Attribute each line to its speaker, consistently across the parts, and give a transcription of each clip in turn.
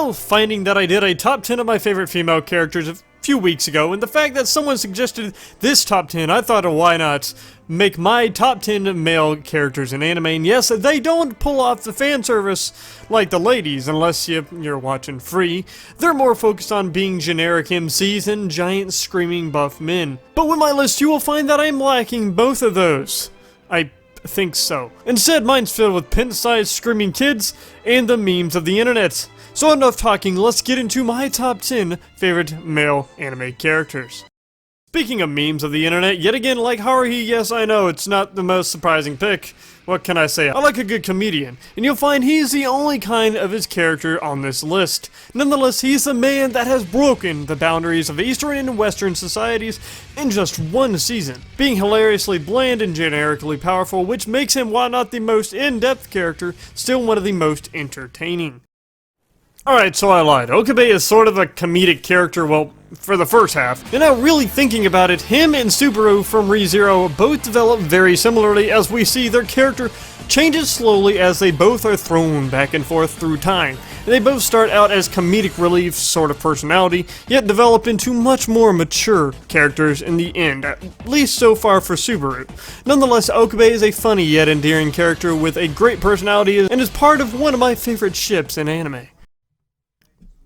Speaker 1: now finding that I did a top 10 of my favorite female characters a few weeks ago, and the fact that someone suggested this top 10, I thought, why not make my top 10 male characters in anime. And yes, they don't pull off the fan service like the ladies, unless you're watching free. They're more focused on being generic MCs and giant screaming buff men. But with my list, you will find that I'm lacking both of those. I think so. Instead, mine's filled with pin-sized screaming kids and the memes of the internet. So enough talking, let's get into my top 10 favorite male anime characters. Speaking of memes of the internet, yet again, like Haruhi, yes I know, it's not the most surprising pick. What can I say? I like a good comedian, and you'll find he's the only kind of his character on this list. Nonetheless, he's a man that has broken the boundaries of Eastern and Western societies in just one season, being hilariously bland and generically powerful, which makes him, while not the most in-depth character, still one of the most entertaining. Alright, so I lied. OKABE is sort of a comedic character, well, for the first half. And now really thinking about it, him and Subaru from ReZero both develop very similarly, as we see their character changes slowly as they both are thrown back and forth through time. And they both start out as comedic relief sort of personality, yet develop into much more mature characters in the end, at least so far for Subaru. Nonetheless, OKABE is a funny yet endearing character with a great personality and is part of one of my favorite ships in anime.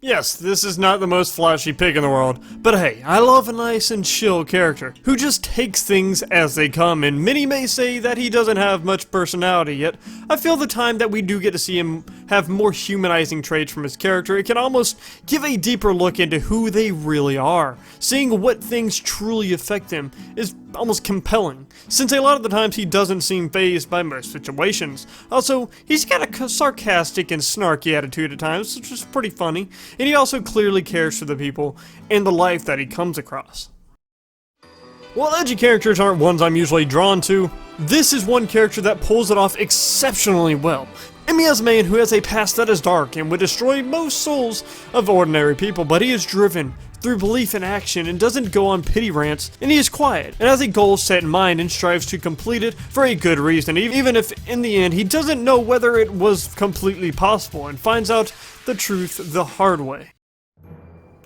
Speaker 1: Yes, this is not the most flashy pick in the world, but hey, I love a nice and chill character, who just takes things as they come, and many may say that he doesn't have much personality, yet I feel the time that we do get to see him have more humanizing traits from his character, it can almost give a deeper look into who they really are. Seeing what things truly affect them is almost compelling, since a lot of the times he doesn't seem fazed by most situations. Also, he's got a sarcastic and snarky attitude at times, which is pretty funny, and he also clearly cares for the people and the life that he comes across. While edgy characters aren't ones I'm usually drawn to, this is one character that pulls it off exceptionally well. Emi is a man who has a past that is dark and would destroy most souls of ordinary people, but he is driven through belief and action and doesn't go on pity rants, and he is quiet and has a goal set in mind and strives to complete it for a good reason, even if in the end he doesn't know whether it was completely possible and finds out the truth the hard way.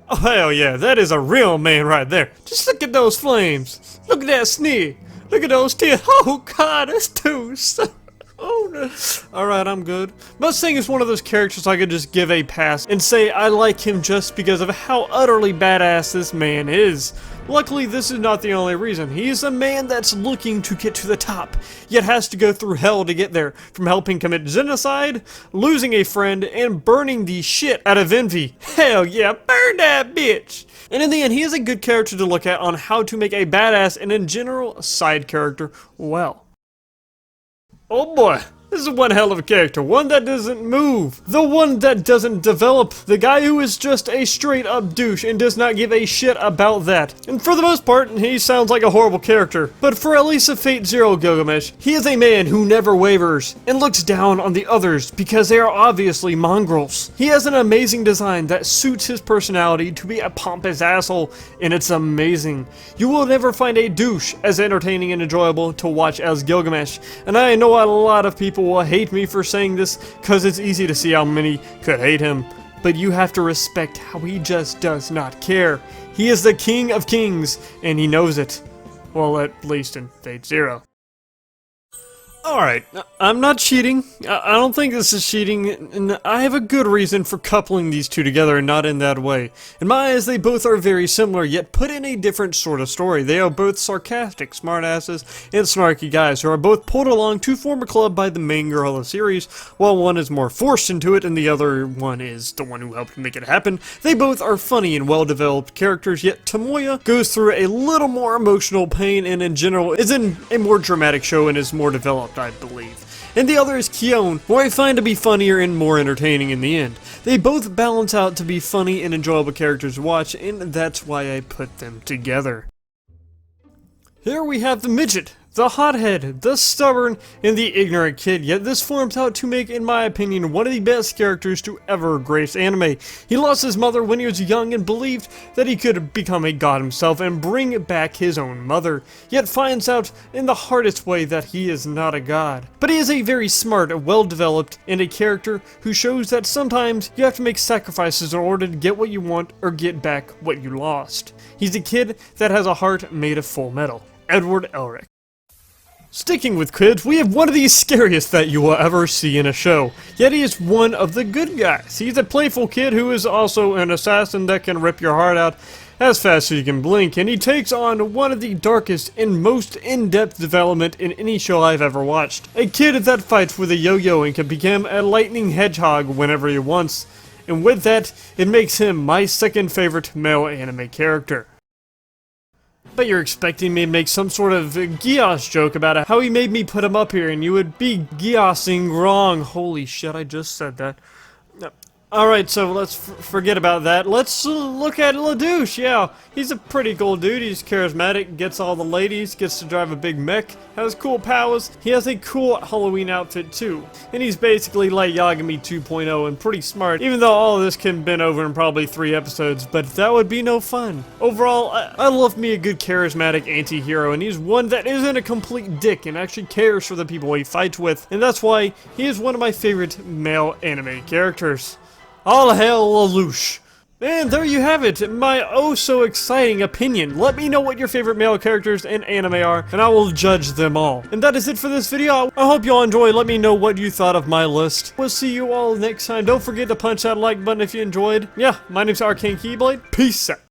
Speaker 1: Oh hell yeah, that is a real man right there. Just look at those flames. Look at that sneer. Look at those tears. Oh god, that's too so. Oh no. Alright, I'm good. Mustang is one of those characters I could just give a pass and say I like him just because of how utterly badass this man is. Luckily, this is not the only reason. He is a man that's looking to get to the top, yet has to go through hell to get there, from helping commit genocide, losing a friend, and burning the shit out of envy. Hell yeah, burn that bitch! And in the end, he is a good character to look at on how to make a badass and in general, a side character well. Oh boy, this is one hell of a character, one that doesn't move, the one that doesn't develop, the guy who is just a straight up douche and does not give a shit about that. And for the most part, he sounds like a horrible character, but for at least a Fate Zero Gilgamesh, he is a man who never wavers and looks down on the others because they are obviously mongrels. He has an amazing design that suits his personality to be a pompous asshole, and it's amazing. You will never find a douche as entertaining and enjoyable to watch as Gilgamesh, and I know a lot of people will hate me for saying this because it's easy to see how many could hate him, but you have to respect how he just does not care. He is the king of kings, and he knows it. Well, at least in Fate Zero. Alright, I'm not cheating. I don't think this is cheating, and I have a good reason for coupling these two together and not in that way. In my eyes, they both are very similar, yet put in a different sort of story. They are both sarcastic, smartasses, and snarky guys who are both pulled along to form a club by the main girl of the series, while one is more forced into it and the other one is the one who helped make it happen. They both are funny and well-developed characters, yet Tomoya goes through a little more emotional pain and in general is in a more dramatic show and is more developed, I believe. And the other is KYON, who I find to be funnier and more entertaining in the end. They both balance out to be funny and enjoyable characters to watch, and that's why I put them together. Here we have the midget, The hothead, the stubborn, and the ignorant kid, yet this forms out to make, in my opinion, one of the best characters to ever grace anime. He lost his mother when he was young and believed that he could become a god himself and bring back his own mother, yet finds out in the hardest way that he is not a god. But he is a very smart, well-developed, and a character who shows that sometimes you have to make sacrifices in order to get what you want or get back what you lost. He's a kid that has a heart made of full metal. Edward Elric. Sticking with kids, we have one of the scariest that you will ever see in a show, yet he is one of the good guys. He's a playful kid who is also an assassin that can rip your heart out as fast as you can blink, and he takes on one of the darkest and most in-depth development in any show I've ever watched. A kid that fights with a yo-yo and can become a lightning hedgehog whenever he wants, and with that, it makes him my second favorite male anime character. Bet you're expecting me to make some sort of GIAS joke about how he made me put him up here and you would be GIASing wrong. Holy shit, I just said that. Alright, so let's forget about that. Let's look at LeLouch. Yeah, he's a pretty cool dude. He's charismatic, gets all the ladies, gets to drive a big mech, has cool powers. He has a cool Halloween outfit too. And he's basically like Yagami 2.0 and pretty smart, even though all of this can have been over in probably 3 episodes, but that would be no fun. Overall, I love me a good charismatic anti-hero, and he's one that isn't a complete dick and actually cares for the people he fights with, and that's why he is one of my favorite male anime characters. All hail LeLouch. And there you have it, my oh so exciting opinion. Let me know what your favorite male characters in anime are, and I will judge them all. And that is it for this video. I hope you all enjoyed. Let me know what you thought of my list. We'll see you all next time. Don't forget to punch that like button if you enjoyed. Yeah, my name's Arcane Keyblade. Peace out.